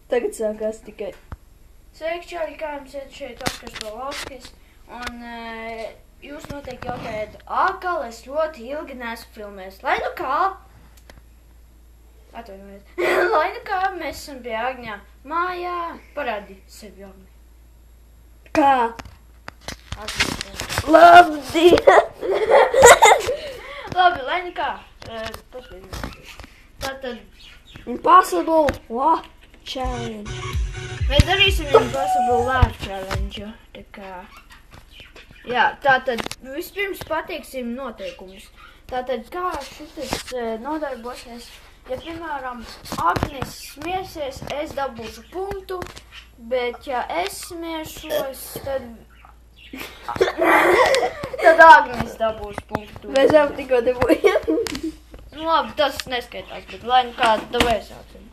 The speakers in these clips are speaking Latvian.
Tagad sākās tikai. Sveiki, čāļi, kā jums iet šeit Oskars Bolovskis, un jūs noteikti jautājat, kā es ļoti ilgi neesmu filmējis. Lai nu kā, atvainojiet, lai nu kā mēs esam pie Agņā mājā, parādi sevi Agņā. Kā? Atvainojiet. Labdien! Labi, lai nu kā, paskatīsim. Tātad, Impossible Laugh Challenge. mēs darīsim Impossible Laugh Challenge, tā kā. Jā, tātad vispirms pateiksim noteikumus. Tātad, kā šitas nodarbosies, ja, piemēram, Agnes smiesies, es dabūšu punktu, bet ja es smiešos, tad Agnes dabūs punktu. Mēs jau tikko dabūjam. Nu labi, tas neskaitās, bet lai nu kā, tad vēl sāksim.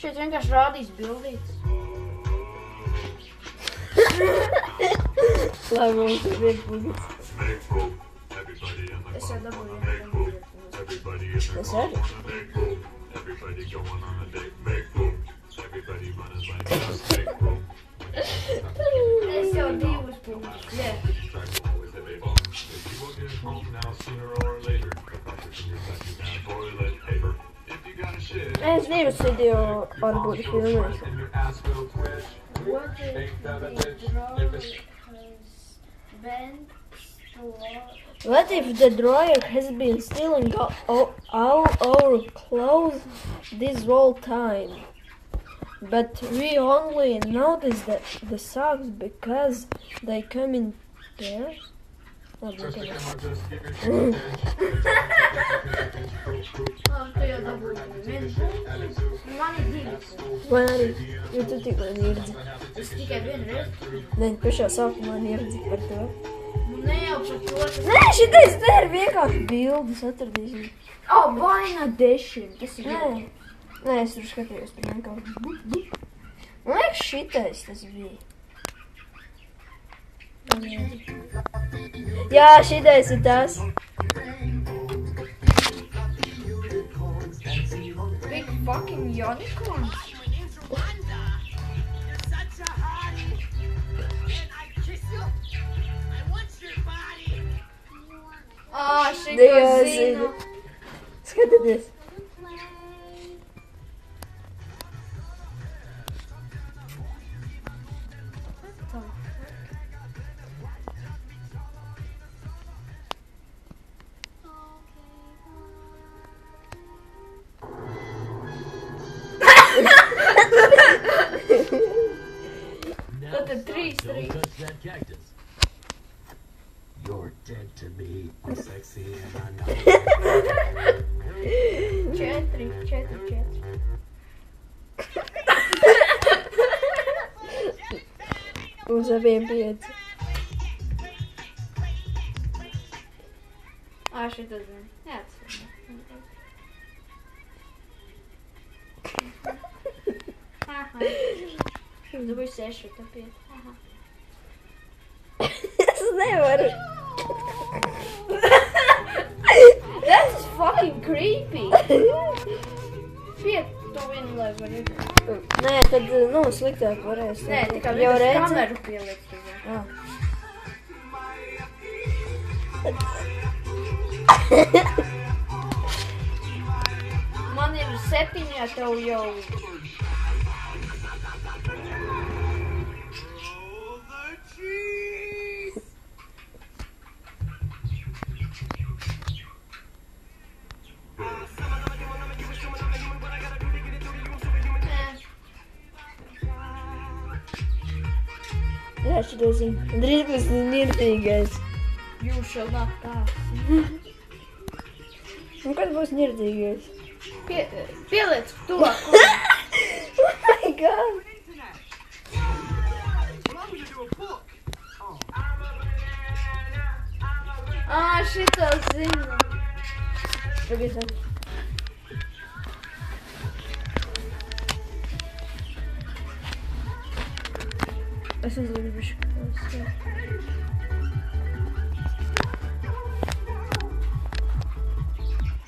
Šeit vienkārši rādīs bildītes. Lai mums ir vienpūgas. Es jau dabūju. Es arī. Es jau 2 punktus. Jā. Es 2 video varbūt filmēšu. What if the drawer has been stored? What if the drawer has been stealing all our clothes this whole time? But we only notice the socks because they come in pairs? Tu jau dabūji 1 punktu. Man ir 2. Man arī, jo tu tikko nirdzi. Es tikai 1 reizi. Nē, pašā sākumā nirdzi par to. Nu ne jau par to. Nē, šitais te ir vienkārši bildes atradīsim. Vaina dešim. Tas ir Nē, nē, es tur skatījos par vienkārši. Man liekas, šitais tas bija. Jā, šitais ir tas. Big fucking unicorns. Šito zinu. Skatieties. Tātad 3. You're dead to me. I'm sexy and I know. 4. Uz abiem 5. Šito zinu. Jā, tas ir. Tu būsi 6, tu 5. Es nevaru. That's fucking creepy. 5, to vienu lai var iet. Nē, tad, sliktāk varēs. Nē, tikai jau vienkārši redzi. kameru pielikt. Jā. Man ir 7, ja tev jau... Jā, šito zinu. Drīz būs nirdīgais. You shall not pass. Un kad būs nirdīgais? Pieliec tuvāk. Oh my god! Šito zinu. Pagaidām. Es nezinu, bišķi, kas ir.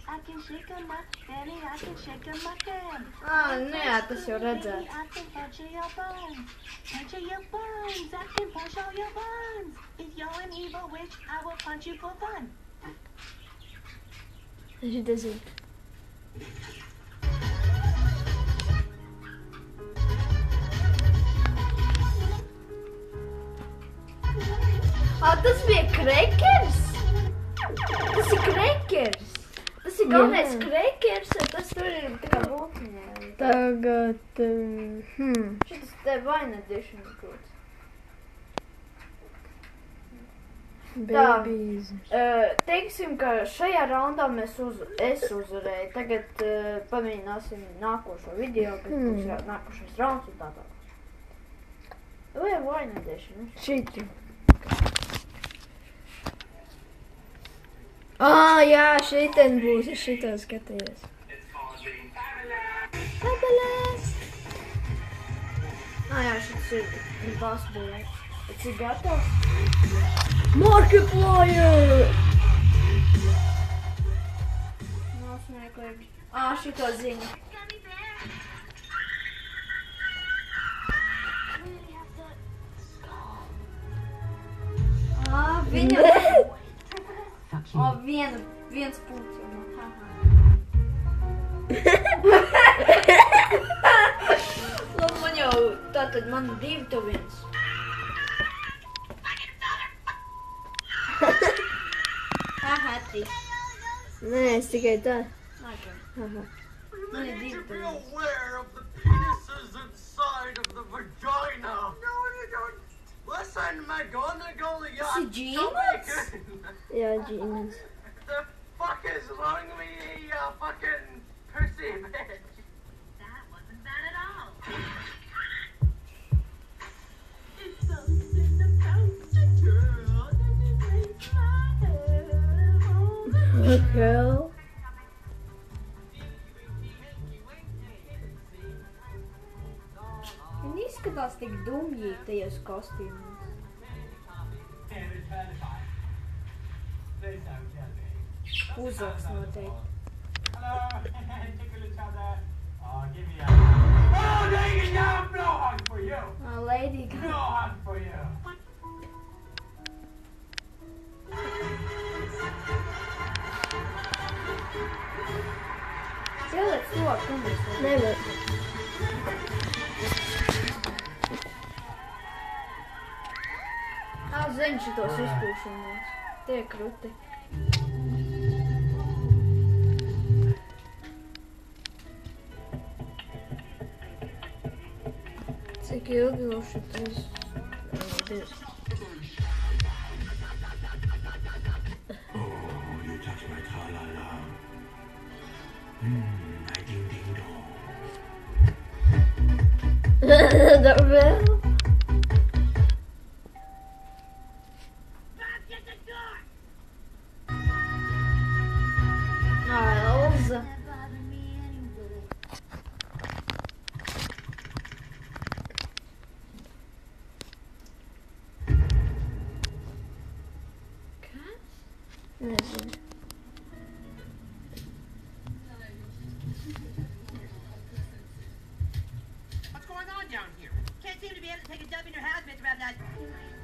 I can see shake 'em up, Benny, I can shake 'em again. Nu jā, tas jau redzēts. I can punch your buns. Punch your buns. I can punch all your buns. If you're an evil witch, I will punch you for fun. Šitas ir. Tas bija krekers? Tas ir krekers. Tas ir galvenais krekers, un tas tur ir tā kā būtiņā. Tagad, Šitas te Wine Edition kaut. babies. Teiksim, ka šajā raundā es uzvarēju. Tagad pamēģināsim nākošo video, kas būs nākošais rauns un tā tā. Vai Wine Edition? Šitri. Jā, šitien būs, es šito skatījos. Pabalēs! Jā, šitas ir basketbols. Tas ir gatavs? Markiplier! Nav smieklīgi. Šito zinu. Viņam... viens punkts jau nav. Man jau tātad man 2, tu 1. Nē, es tikai tā. Man ir 2, tu 1. aware of the penises inside of the vagina. No, you don't. Listen, McGonagall, you Is it Genius? Jā, Genius. The fuck is wrong with me, you fucking pussy bitch? That wasn't bad at all. It's something about the girl that makes my head Girl. Viņi izskatās tik dumji tajos kostīmos. Uzvaks noteikti. Hello, tickle each other. Oh, give me a hug. Oh, dang it, yeah, no hug for you. Lady No hug for you. Ieliec to, ka mēs Nevar. zinu šitos uzpūšanos. Tie kruti. Cik ilgi jau šitais būs? Oh, you touch my tra-la-la. My ding-ding-dong. Doorbell? Elza. Nezinu. What's going on down here? Can't seem to be able to take a dump in your house, Mr. Rabnut.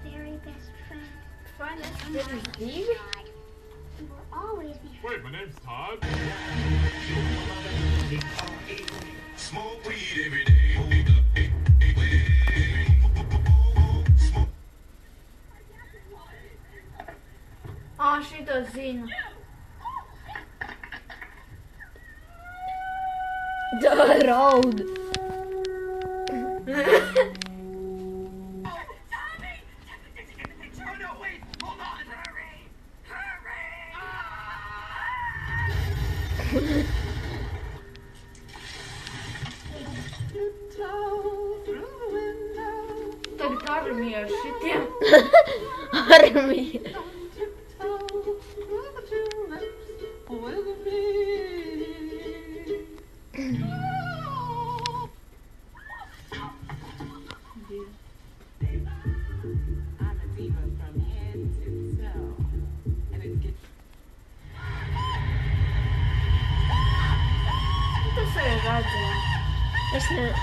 Very best friend. Finest didn't leave. We will always be Wait, my name's Todd. Smoke weed every day. Šito zinu. Raud. Oh no, wait, hold on. Hurry! Hurry! Tagad armija ar šitiem. Armija. I'm a diva from head to toe. And it gets... Es ne...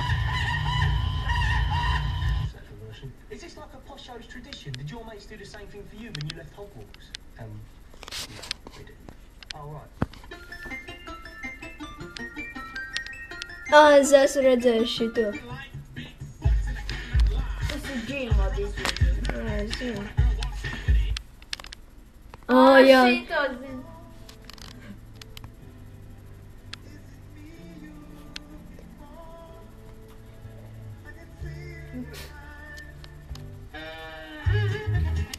Second version. Is this like a posh host tradition? Did your mates do the same thing for you when you left Hogwarts? No, they didn't. Oh, right. Es esmu redzējis šito. Tas ir Gmod izvēlēt. Jā, es zinu. Jā. Šito zinu.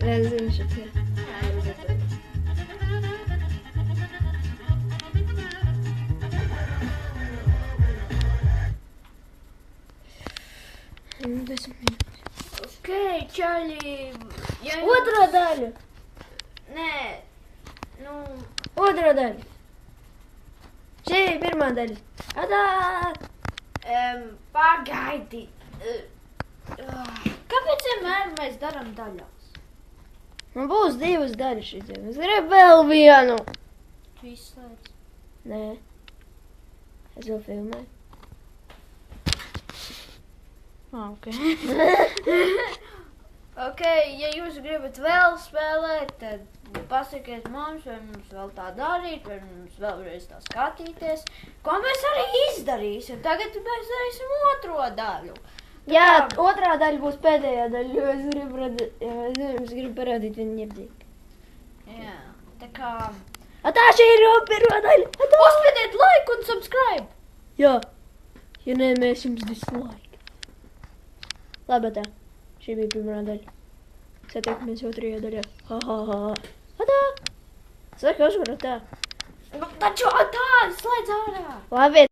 Es zinu šito. Ok, čaļi. Ja Otrā daļa. Nē. Nu, Otrā daļa. Šī ir pirmā daļa. Atā! pagaidi. Kāpēc vienmēr mēs darām daļās? Man būs 2 daļas šitiem. Es gribu vēl vienu. Tu izslēdz. Nē. Es vēl filmēju. Ok. Ok, ja jūs gribat vēl spēlēt, tad pasakiet mums, vai mums vēl tā darīt, vai mums vēlreiz tā skatīties. Ko mēs arī izdarīsim? Tagad mēs darīsim otro daļu. Jā, otrā daļa būs pēdējā daļa, jo es gribu parādīt viņu ņemdīgi. Jā, tā kā... Atā, šī ir pirmā daļa. Atā! Uzspiediet like un subscribe! Jā. Ja nē, mēs jums dislike. Labi, tā. Šī bija pirmā daļa. Satiekamies otrajā daļā. Ha, ha, ha. Atā! Saka, uzvaru tā. Nu, taču tā, slēdz ārā! Labi,